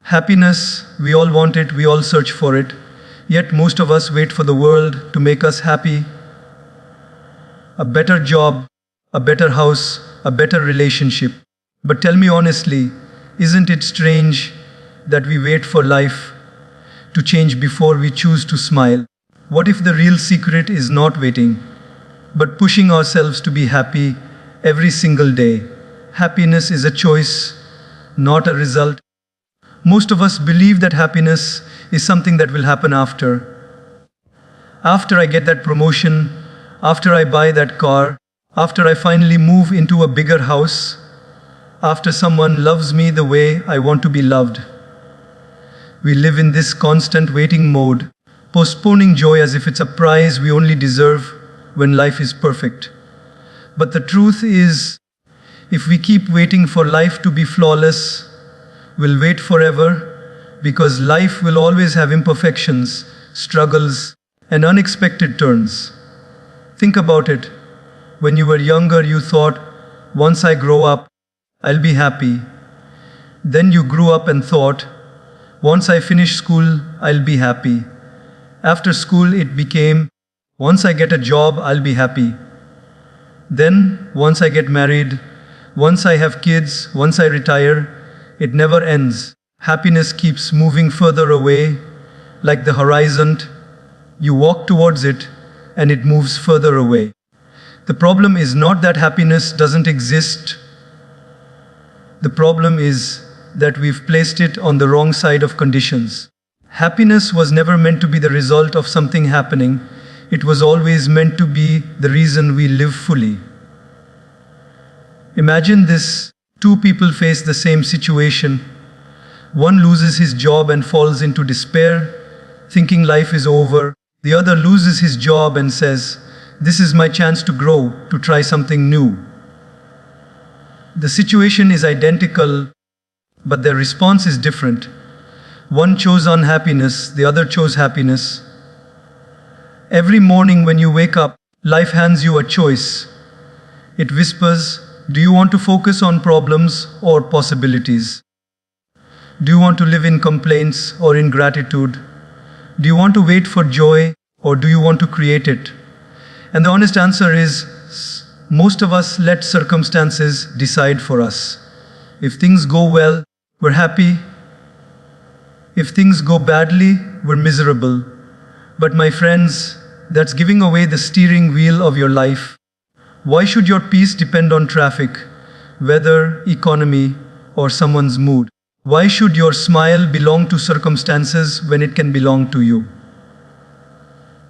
Happiness, we all want it, we all search for it. Yet most of us wait for the world to make us happy. A better job, a better house, a better relationship. But tell me honestly, isn't it strange that we wait for life to change before we choose to smile? What if the real secret is not waiting, but pushing ourselves to be happy every single day? Happiness is a choice, not a result. Most of us believe that happiness is something that will happen after. After I get that promotion, after I buy that car, after I finally move into a bigger house, after someone loves me the way I want to be loved. We live in this constant waiting mode, postponing joy as if it's a prize we only deserve when life is perfect. But the truth is, if we keep waiting for life to be flawless, we'll wait forever, because life will always have imperfections, struggles, and unexpected turns. Think about it. When you were younger, you thought, once I grow up, I'll be happy. Then you grew up and thought, once I finish school, I'll be happy. After school, it became, once I get a job, I'll be happy. Then, once I get married, once I have kids, once I retire, it never ends. Happiness keeps moving further away, like the horizon. You walk towards it, and it moves further away. The problem is not that happiness doesn't exist. The problem is that we've placed it on the wrong side of conditions. Happiness was never meant to be the result of something happening. It was always meant to be the reason we live fully. Imagine this. Two people face the same situation. One loses his job and falls into despair, thinking life is over. The other loses his job and says, "This is my chance to grow, to try something new." The situation is identical, but their response is different. One chose unhappiness, the other chose happiness. Every morning when you wake up, life hands you a choice. It whispers, do you want to focus on problems or possibilities? Do you want to live in complaints or in gratitude? Do you want to wait for joy or do you want to create it? And the honest answer is, most of us let circumstances decide for us. If things go well, we're happy. If things go badly, we're miserable. But my friends, that's giving away the steering wheel of your life. Why should your peace depend on traffic, weather, economy, or someone's mood? Why should your smile belong to circumstances when it can belong to you?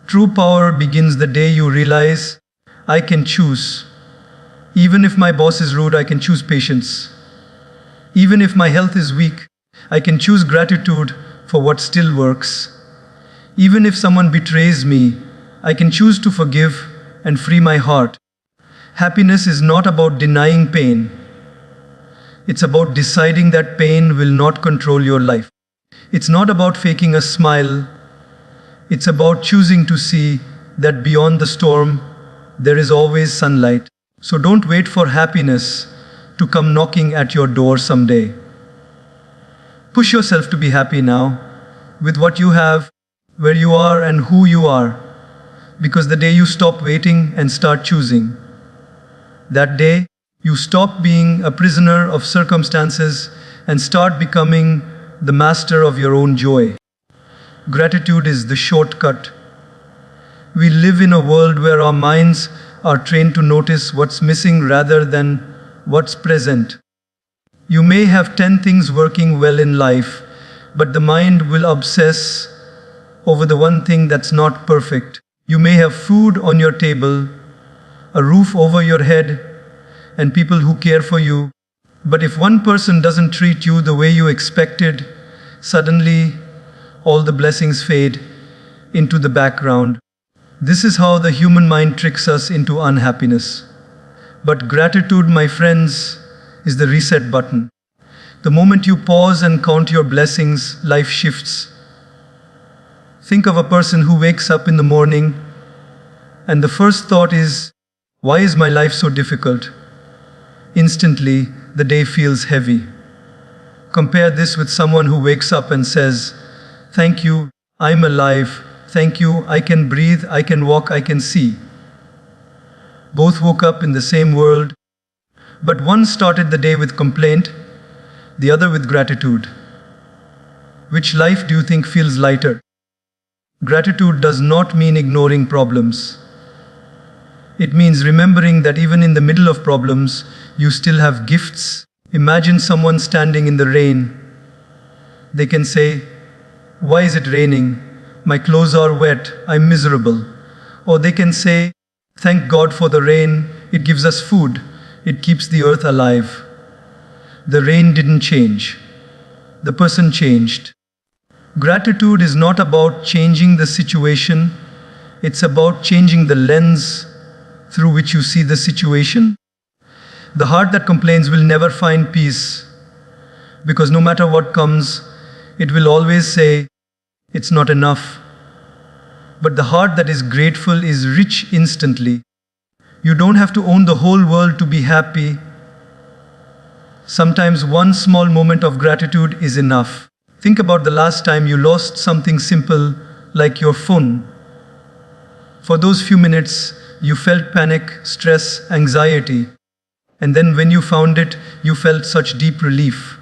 True power begins the day you realize, I can choose. Even if my boss is rude, I can choose patience. Even if my health is weak, I can choose gratitude for what still works. Even if someone betrays me, I can choose to forgive and free my heart. Happiness is not about denying pain. It's about deciding that pain will not control your life. It's not about faking a smile. It's about choosing to see that beyond the storm, there is always sunlight. So don't wait for happiness to come knocking at your door someday. Push yourself to be happy now, with what you have, where you are and who you are. Because the day you stop waiting and start choosing, that day you stop being a prisoner of circumstances and start becoming the master of your own joy. Gratitude is the shortcut. We live in a world where our minds are trained to notice what's missing rather than what's present. You may have 10 things working well in life, but the mind will obsess over the one thing that's not perfect. You may have food on your table, a roof over your head, and people who care for you. But if one person doesn't treat you the way you expected, suddenly all the blessings fade into the background. This is how the human mind tricks us into unhappiness. But gratitude, my friends, is the reset button. The moment you pause and count your blessings, life shifts. Think of a person who wakes up in the morning and the first thought is, why is my life so difficult? Instantly, the day feels heavy. Compare this with someone who wakes up and says, "Thank you, I'm alive. Thank you, I can breathe, I can walk, I can see." Both woke up in the same world, but one started the day with complaint, the other with gratitude. Which life do you think feels lighter? Gratitude does not mean ignoring problems. It means remembering that even in the middle of problems, you still have gifts. Imagine someone standing in the rain. They can say, "Why is it raining? My clothes are wet, I'm miserable." Or they can say, "Thank God for the rain, it gives us food, it keeps the earth alive." The rain didn't change. The person changed. Gratitude is not about changing the situation, it's about changing the lens through which you see the situation. The heart that complains will never find peace, because no matter what comes, it will always say, "It's not enough." But the heart that is grateful is rich instantly. You don't have to own the whole world to be happy. Sometimes one small moment of gratitude is enough. Think about the last time you lost something simple like your phone. For those few minutes, you felt panic, stress, anxiety. And then when you found it, you felt such deep relief.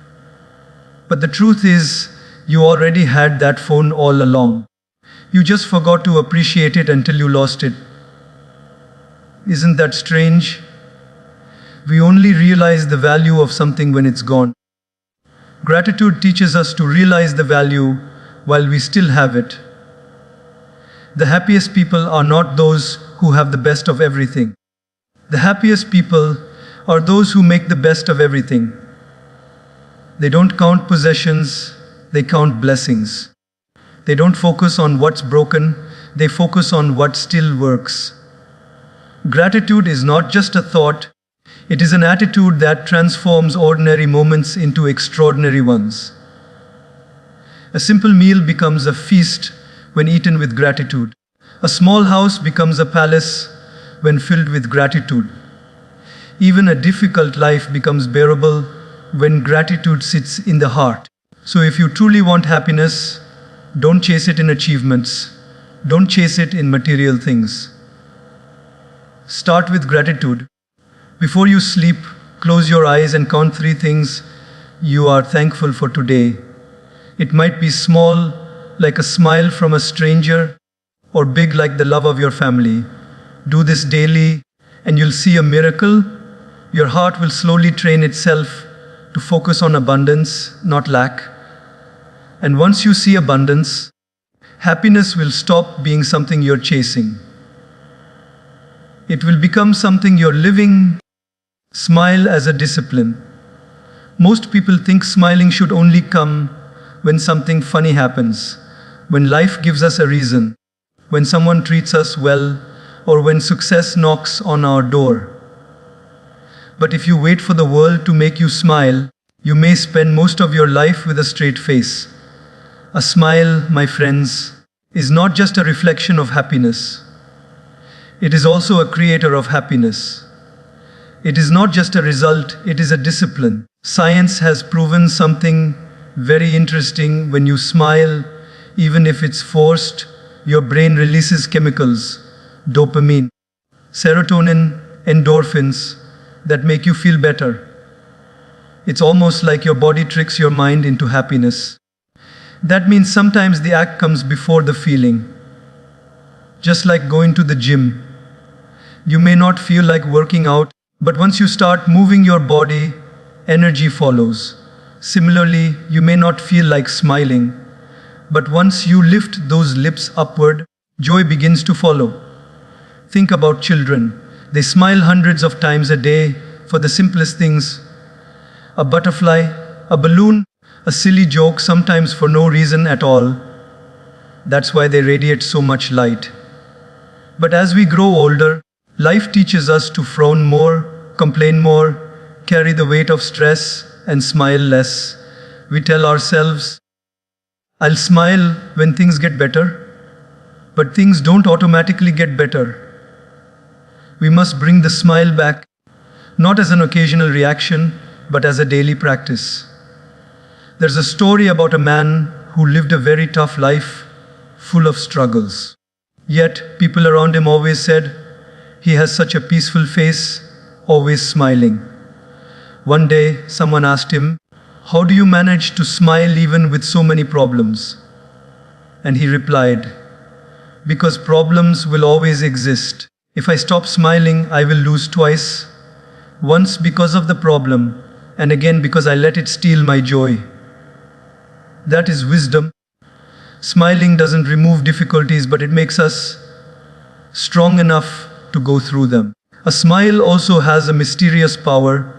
But the truth is, you already had that phone all along. You just forgot to appreciate it until you lost it. Isn't that strange? We only realize the value of something when it's gone. Gratitude teaches us to realize the value while we still have it. The happiest people are not those who have the best of everything. The happiest people are those who make the best of everything. They don't count possessions, they count blessings. They don't focus on what's broken, they focus on what still works. Gratitude is not just a thought, it is an attitude that transforms ordinary moments into extraordinary ones. A simple meal becomes a feast when eaten with gratitude. A small house becomes a palace when filled with gratitude. Even a difficult life becomes bearable when gratitude sits in the heart. So if you truly want happiness, don't chase it in achievements. Don't chase it in material things. Start with gratitude. Before you sleep, close your eyes and count 3 things you are thankful for today. It might be small, like a smile from a stranger, or big like the love of your family. Do this daily, and you'll see a miracle. Your heart will slowly train itself to focus on abundance, not lack. And once you see abundance, happiness will stop being something you're chasing. It will become something you're living. Smile as a discipline. Most people think smiling should only come when something funny happens, when life gives us a reason, when someone treats us well, or when success knocks on our door. But if you wait for the world to make you smile, you may spend most of your life with a straight face. A smile, my friends, is not just a reflection of happiness. It is also a creator of happiness. It is not just a result, it is a discipline. Science has proven something very interesting. When you smile, even if it's forced, your brain releases chemicals, dopamine, serotonin, endorphins, that make you feel better. It's almost like your body tricks your mind into happiness. That means sometimes the act comes before the feeling. Just like going to the gym. You may not feel like working out, but once you start moving your body, energy follows. Similarly, you may not feel like smiling, but once you lift those lips upward, joy begins to follow. Think about children. They smile hundreds of times a day for the simplest things. A butterfly, a balloon, a silly joke, sometimes for no reason at all. That's why they radiate so much light. But as we grow older, life teaches us to frown more, complain more, carry the weight of stress, and smile less. We tell ourselves, "I'll smile when things get better." But things don't automatically get better. We must bring the smile back, not as an occasional reaction, but as a daily practice. There's a story about a man who lived a very tough life, full of struggles. Yet, people around him always said, he has such a peaceful face, always smiling. One day, someone asked him, how do you manage to smile even with so many problems? And he replied, because problems will always exist. If I stop smiling, I will lose twice. Once because of the problem, and again because I let it steal my joy. That is wisdom. Smiling doesn't remove difficulties, but it makes us strong enough to go through them. A smile also has a mysterious power.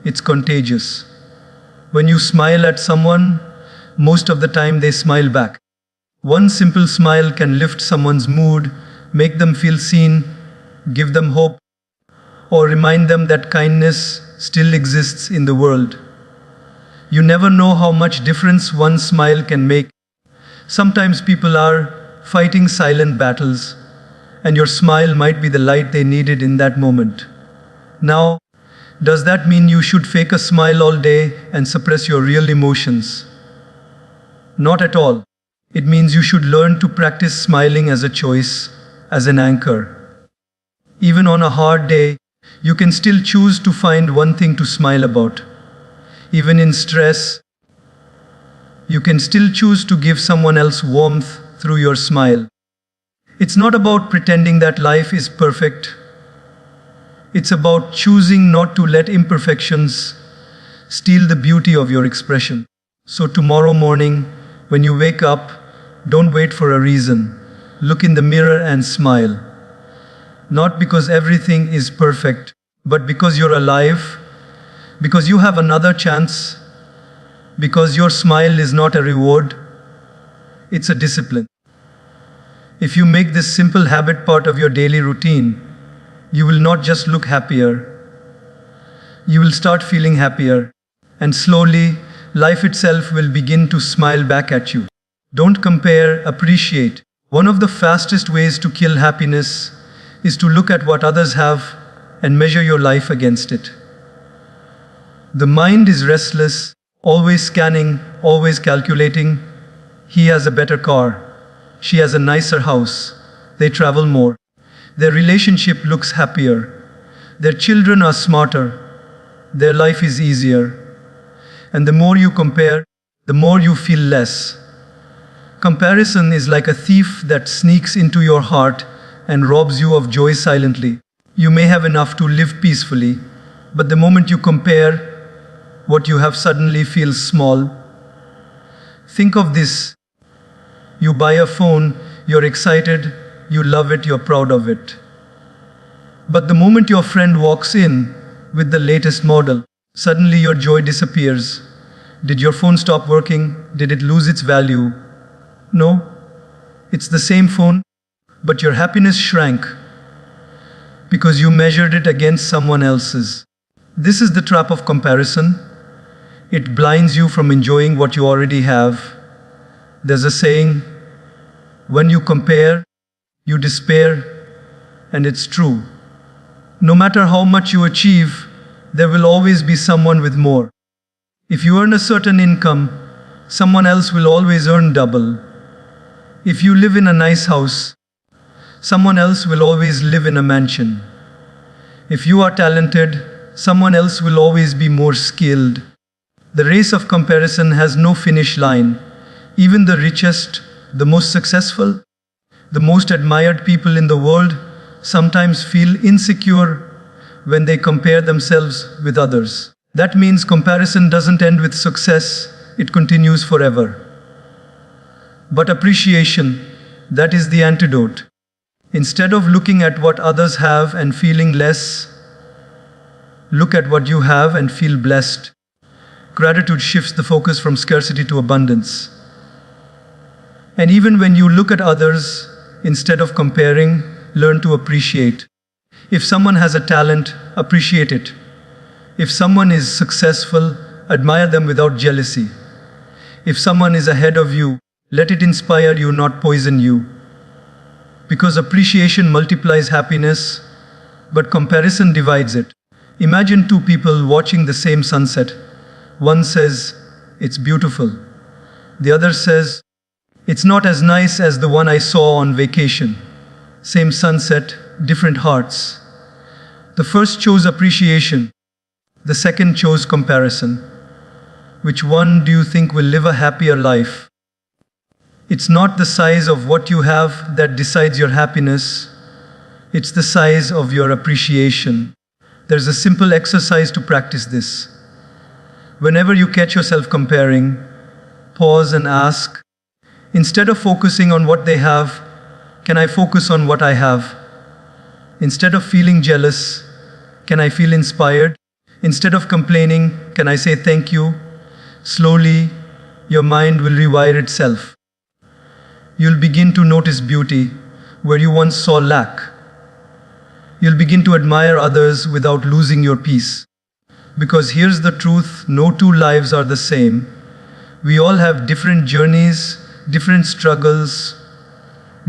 It's contagious. When you smile at someone, most of the time they smile back. One simple smile can lift someone's mood, make them feel seen, give them hope, or remind them that kindness still exists in the world. You never know how much difference one smile can make. Sometimes people are fighting silent battles, and your smile might be the light they needed in that moment. Now, does that mean you should fake a smile all day and suppress your real emotions? Not at all. It means you should learn to practice smiling as a choice, as an anchor. Even on a hard day, you can still choose to find one thing to smile about. Even in stress, you can still choose to give someone else warmth through your smile. It's not about pretending that life is perfect. It's about choosing not to let imperfections steal the beauty of your expression. So tomorrow morning, when you wake up, don't wait for a reason. Look in the mirror and smile. Not because everything is perfect, but because you're alive, because you have another chance, because your smile is not a reward, it's a discipline. If you make this simple habit part of your daily routine, you will not just look happier, you will start feeling happier, and slowly, life itself will begin to smile back at you. Don't compare, appreciate. One of the fastest ways to kill happiness is to look at what others have and measure your life against it. The mind is restless, always scanning, always calculating. He has a better car. She has a nicer house. They travel more. Their relationship looks happier. Their children are smarter. Their life is easier. And the more you compare, the more you feel less. Comparison is like a thief that sneaks into your heart and robs you of joy silently. You may have enough to live peacefully, but the moment you compare, what you have suddenly feels small. Think of this. You buy a phone, you're excited, you love it, you're proud of it. But the moment your friend walks in with the latest model, suddenly your joy disappears. Did your phone stop working? Did it lose its value? No. It's the same phone, but your happiness shrank because you measured it against someone else's. This is the trap of comparison. It blinds you from enjoying what you already have. There's a saying, when you compare, you despair, and it's true. No matter how much you achieve, there will always be someone with more. If you earn a certain income, someone else will always earn double. If you live in a nice house, someone else will always live in a mansion. If you are talented, someone else will always be more skilled. The race of comparison has no finish line. Even the richest, the most successful, the most admired people in the world sometimes feel insecure when they compare themselves with others. That means comparison doesn't end with success, it continues forever. But appreciation, that is the antidote. Instead of looking at what others have and feeling less, look at what you have and feel blessed. Gratitude shifts the focus from scarcity to abundance. And even when you look at others, instead of comparing, learn to appreciate. If someone has a talent, appreciate it. If someone is successful, admire them without jealousy. If someone is ahead of you, let it inspire you, not poison you. Because appreciation multiplies happiness, but comparison divides it. Imagine two people watching the same sunset. One says, "It's beautiful." The other says, "It's not as nice as the one I saw on vacation." Same sunset, different hearts. The first chose appreciation. The second chose comparison. Which one do you think will live a happier life? It's not the size of what you have that decides your happiness. It's the size of your appreciation. There's a simple exercise to practice this. Whenever you catch yourself comparing, pause and ask, instead of focusing on what they have, can I focus on what I have? Instead of feeling jealous, can I feel inspired? Instead of complaining, can I say thank you? Slowly, your mind will rewire itself. You'll begin to notice beauty where you once saw lack. You'll begin to admire others without losing your peace. Because here's the truth, no two lives are the same. We all have different journeys, different struggles,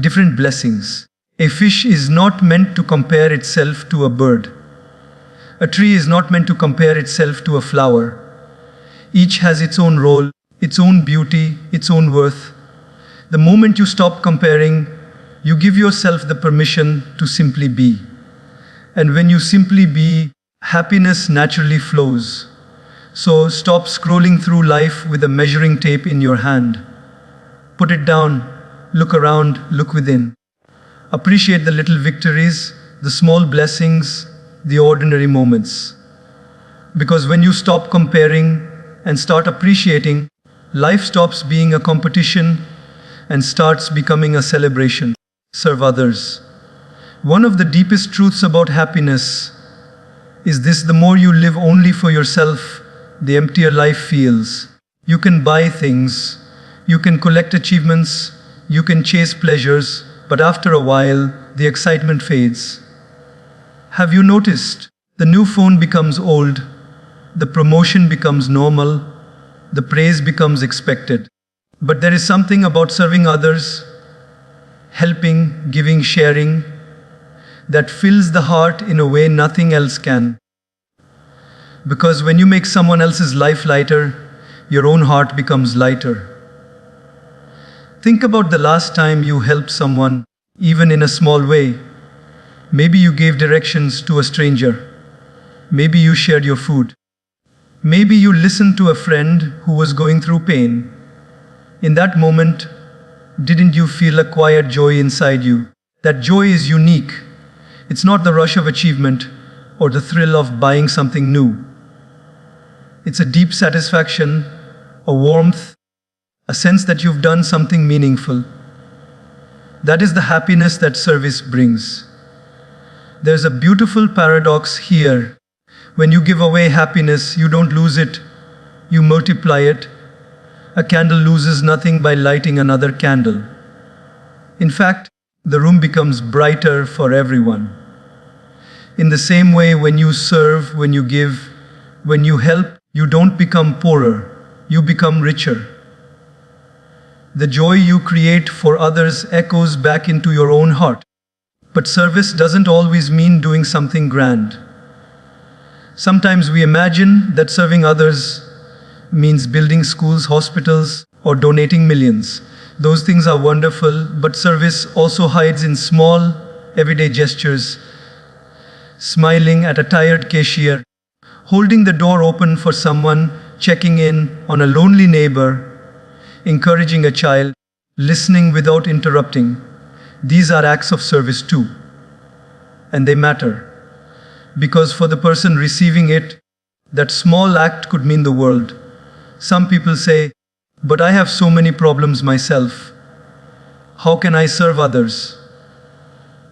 different blessings. A fish is not meant to compare itself to a bird. A tree is not meant to compare itself to a flower. Each has its own role, its own beauty, its own worth. The moment you stop comparing, you give yourself the permission to simply be. And when you simply be, happiness naturally flows. So stop scrolling through life with a measuring tape in your hand. Put it down, look around, look within. Appreciate the little victories, the small blessings, the ordinary moments. Because when you stop comparing and start appreciating, life stops being a competition and starts becoming a celebration. Serve others. One of the deepest truths about happiness is this: the more you live only for yourself, the emptier life feels. You can buy things, you can collect achievements, you can chase pleasures, but after a while, the excitement fades. Have you noticed? The new phone becomes old, the promotion becomes normal, the praise becomes expected. But there is something about serving others, helping, giving, sharing, that fills the heart in a way nothing else can. Because when you make someone else's life lighter, your own heart becomes lighter. Think about the last time you helped someone, even in a small way. Maybe you gave directions to a stranger. Maybe you shared your food. Maybe you listened to a friend who was going through pain. In that moment, didn't you feel a quiet joy inside you? That joy is unique. It's not the rush of achievement or the thrill of buying something new. It's a deep satisfaction, a warmth, a sense that you've done something meaningful. That is the happiness that service brings. There's a beautiful paradox here. When you give away happiness, you don't lose it, you multiply it. A candle loses nothing by lighting another candle. In fact, the room becomes brighter for everyone. In the same way, when you serve, when you give, when you help, you don't become poorer, you become richer. The joy you create for others echoes back into your own heart. But service doesn't always mean doing something grand. Sometimes we imagine that serving others means building schools, hospitals, or donating millions. Those things are wonderful, but service also hides in small, everyday gestures. Smiling at a tired cashier, holding the door open for someone, checking in on a lonely neighbor, encouraging a child, listening without interrupting. These are acts of service too. And they matter. Because for the person receiving it, that small act could mean the world. Some people say, "But I have so many problems myself. How can I serve others?"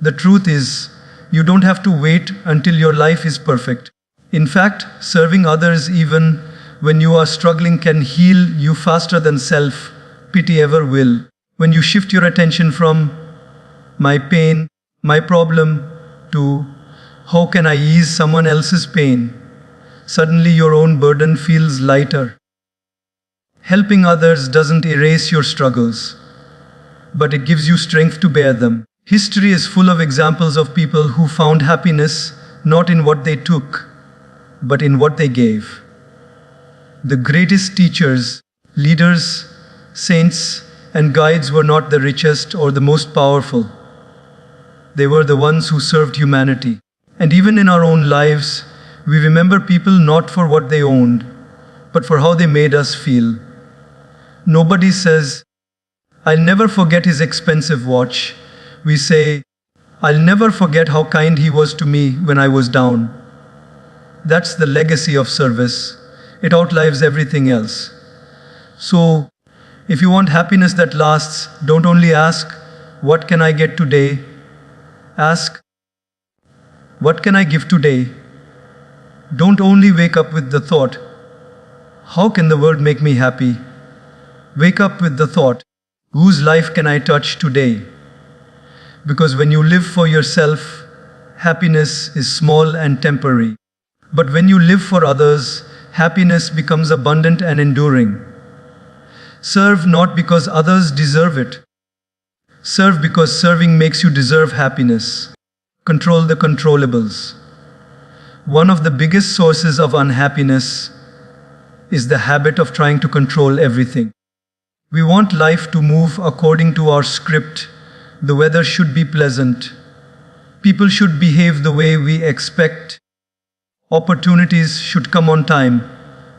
The truth is, you don't have to wait until your life is perfect. In fact, serving others even when you are struggling can heal you faster than self-pity ever will. When you shift your attention from my pain, my problem, to how can I ease someone else's pain, suddenly your own burden feels lighter. Helping others doesn't erase your struggles, but it gives you strength to bear them. History is full of examples of people who found happiness not in what they took, but in what they gave. The greatest teachers, Leaders, saints, and guides were not the richest or the most powerful. They were the ones who served humanity. And even in our own lives, we remember people not for what they owned, but for how they made us feel. Nobody says, "I'll never forget his expensive watch." We say, "I'll never forget how kind he was to me when I was down." That's the legacy of service. It outlives everything else. So, if you want happiness that lasts, don't only ask, "What can I get today?" Ask, "What can I give today?" Don't only wake up with the thought, "How can the world make me happy?" Wake up with the thought, "Whose life can I touch today?" Because when you live for yourself, happiness is small and temporary. But when you live for others, happiness becomes abundant and enduring. Serve not because others deserve it. Serve because serving makes you deserve happiness. Control the controllables. One of the biggest sources of unhappiness is the habit of trying to control everything. We want life to move according to our script. The weather should be pleasant. People should behave the way we expect. Opportunities should come on time.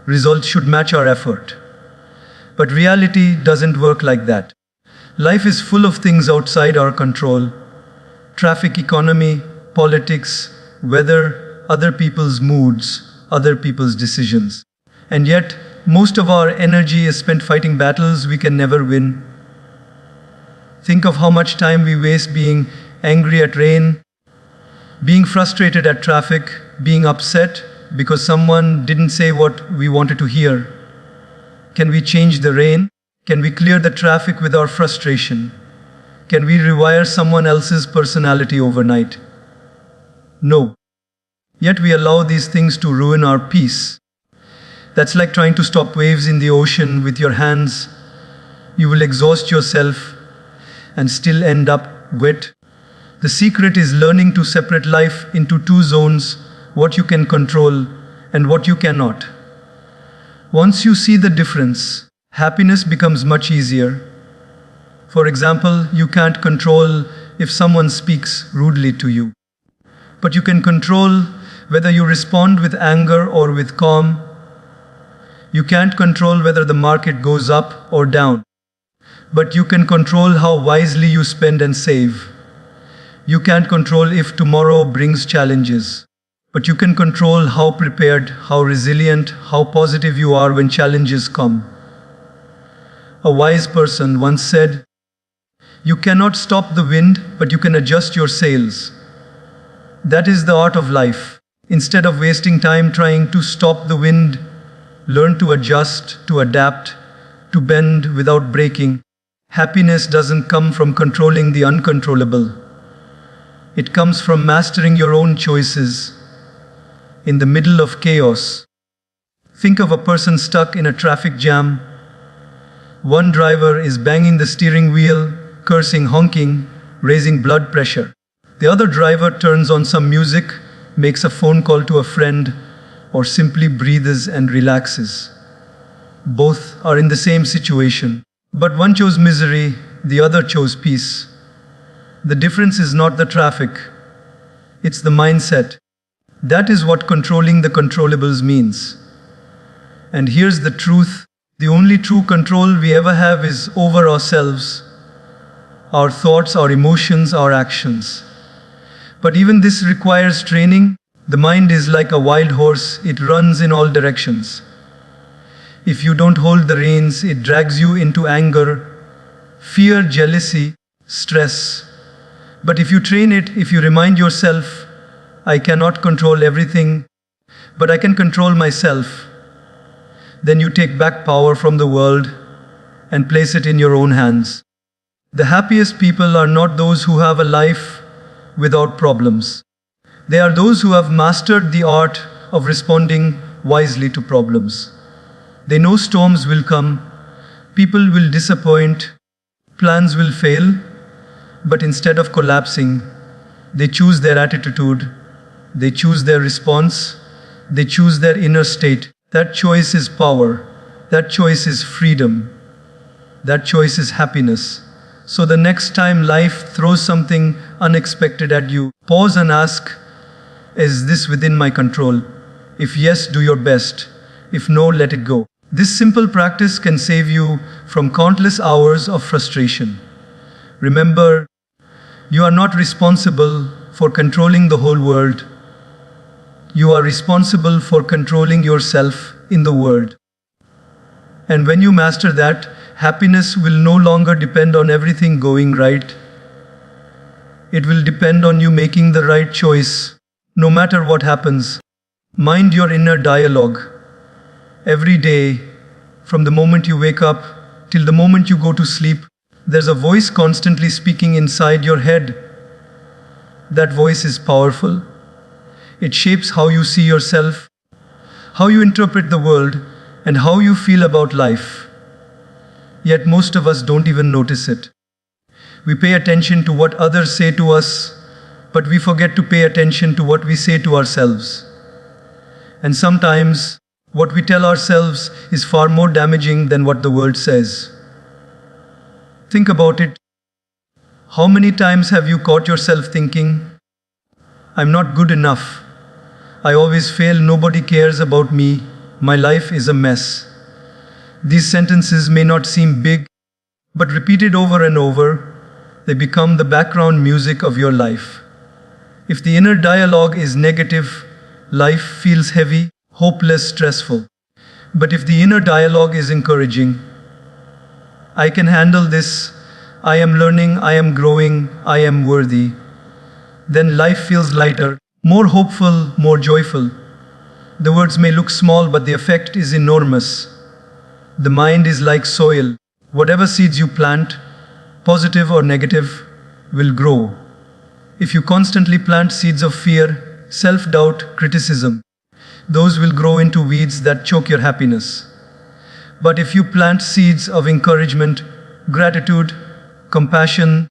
Results should match our effort. But reality doesn't work like that. Life is full of things outside our control. Traffic, economy, politics, weather, other people's moods, other people's decisions. And yet, most of our energy is spent fighting battles we can never win. Think of how much time we waste being angry at rain, being frustrated at traffic, being upset because someone didn't say what we wanted to hear. Can we change the rain? Can we clear the traffic with our frustration? Can we rewire someone else's personality overnight? No. Yet we allow these things to ruin our peace. That's like trying to stop waves in the ocean with your hands. You will exhaust yourself and still end up wet. The secret is learning to separate life into two zones, what you can control and what you cannot. Once you see the difference, happiness becomes much easier. For example, you can't control if someone speaks rudely to you. But you can control whether you respond with anger or with calm. You can't control whether the market goes up or down. But you can control how wisely you spend and save. You can't control if tomorrow brings challenges. But you can control how prepared, how resilient, how positive you are when challenges come. A wise person once said, "You cannot stop the wind, but you can adjust your sails." That is the art of life. Instead of wasting time trying to stop the wind, learn to adjust, to adapt, to bend without breaking. Happiness doesn't come from controlling the uncontrollable. It comes from mastering your own choices in the middle of chaos. Think of a person stuck in a traffic jam. One driver is banging the steering wheel, cursing, honking, raising blood pressure. The other driver turns on some music, makes a phone call to a friend, or simply breathes and relaxes. Both are in the same situation, but one chose misery, the other chose peace. The difference is not the traffic, it's the mindset. That is what controlling the controllables means. And here's the truth, the only true control we ever have is over ourselves, our thoughts, our emotions, our actions. But even this requires training. The mind is like a wild horse, it runs in all directions. If you don't hold the reins, it drags you into anger, fear, jealousy, stress. But if you train it, if you remind yourself, "I cannot control everything, but I can control myself," then you take back power from the world and place it in your own hands. The happiest people are not those who have a life without problems. They are those who have mastered the art of responding wisely to problems. They know storms will come, people will disappoint, plans will fail, but instead of collapsing, they choose their attitude, they choose their response, they choose their inner state. That choice is power. That choice is freedom. That choice is happiness. So the next time life throws something unexpected at you, pause and ask, is this within my control? If yes, do your best. If no, let it go. This simple practice can save you from countless hours of frustration. Remember, you are not responsible for controlling the whole world. You are responsible for controlling yourself in the world. And when you master that, happiness will no longer depend on everything going right. It will depend on you making the right choice, no matter what happens. Mind your inner dialogue. Every day, from the moment you wake up till the moment you go to sleep, there's a voice constantly speaking inside your head. That voice is powerful. It shapes how you see yourself, how you interpret the world, and how you feel about life. Yet most of us don't even notice it. We pay attention to what others say to us, but we forget to pay attention to what we say to ourselves. And sometimes, what we tell ourselves is far more damaging than what the world says. Think about it. How many times have you caught yourself thinking, I'm not good enough. I always fail, nobody cares about me. My life is a mess. These sentences may not seem big, but repeated over and over, they become the background music of your life. If the inner dialogue is negative, life feels heavy, hopeless, stressful. But if the inner dialogue is encouraging, I can handle this, I am learning, I am growing, I am worthy, then life feels lighter, more hopeful, more joyful. The words may look small, but the effect is enormous. The mind is like soil. Whatever seeds you plant, positive or negative, will grow. If you constantly plant seeds of fear, self-doubt, criticism, those will grow into weeds that choke your happiness. But if you plant seeds of encouragement, gratitude, compassion,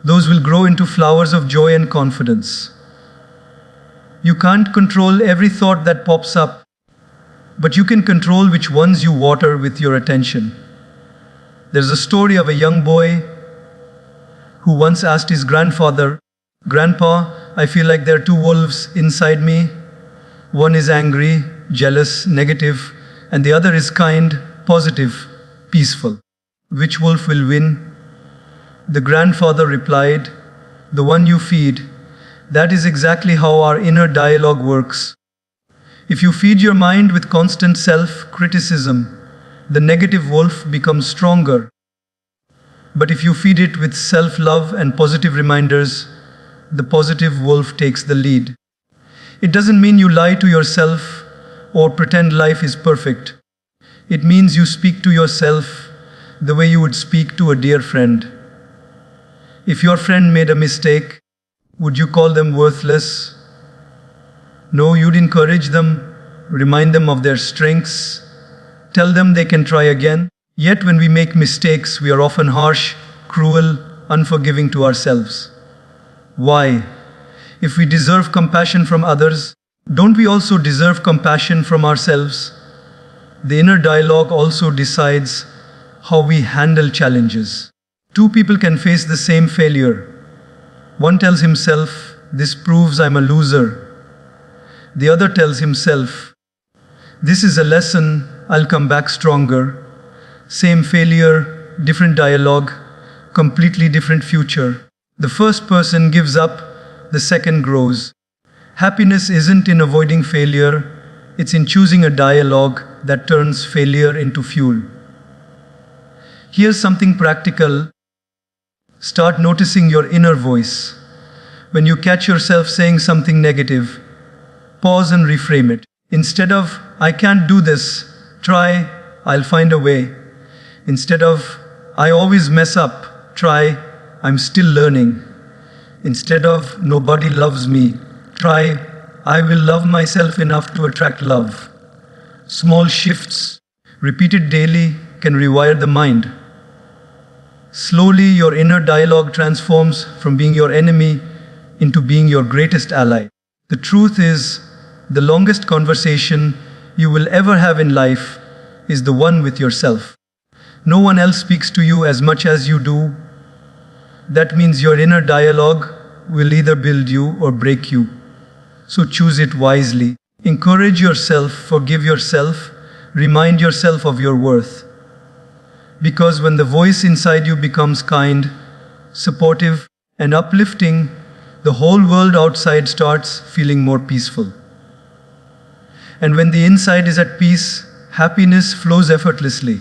those will grow into flowers of joy and confidence. You can't control every thought that pops up, but you can control which ones you water with your attention. There's a story of a young boy who once asked his grandfather, Grandpa, I feel like there are two wolves inside me. One is angry, jealous, negative, and the other is kind, positive, peaceful. Which wolf will win? The grandfather replied, the one you feed. That is exactly how our inner dialogue works. If you feed your mind with constant self-criticism, the negative wolf becomes stronger. But if you feed it with self-love and positive reminders, the positive wolf takes the lead. It doesn't mean you lie to yourself or pretend life is perfect. It means you speak to yourself the way you would speak to a dear friend. If your friend made a mistake, would you call them worthless? No, you'd encourage them, remind them of their strengths, tell them they can try again. Yet when we make mistakes, we are often harsh, cruel, unforgiving to ourselves. Why? If we deserve compassion from others, don't we also deserve compassion from ourselves? The inner dialogue also decides how we handle challenges. Two people can face the same failure. One tells himself, this proves I'm a loser. The other tells himself, this is a lesson, I'll come back stronger. Same failure, different dialogue, completely different future. The first person gives up, the second grows. Happiness isn't in avoiding failure, it's in choosing a dialogue that turns failure into fuel. Here's something practical. Start noticing your inner voice. When you catch yourself saying something negative, pause and reframe it. Instead of, I can't do this, try, I'll find a way. Instead of, I always mess up, try, I'm still learning. Instead of, nobody loves me, try, I will love myself enough to attract love. Small shifts, repeated daily, can rewire the mind. Slowly, your inner dialogue transforms from being your enemy into being your greatest ally. The truth is, the longest conversation you will ever have in life is the one with yourself. No one else speaks to you as much as you do. That means your inner dialogue will either build you or break you. So choose it wisely. Encourage yourself, forgive yourself, remind yourself of your worth. Because when the voice inside you becomes kind, supportive, and uplifting, the whole world outside starts feeling more peaceful. And when the inside is at peace, happiness flows effortlessly.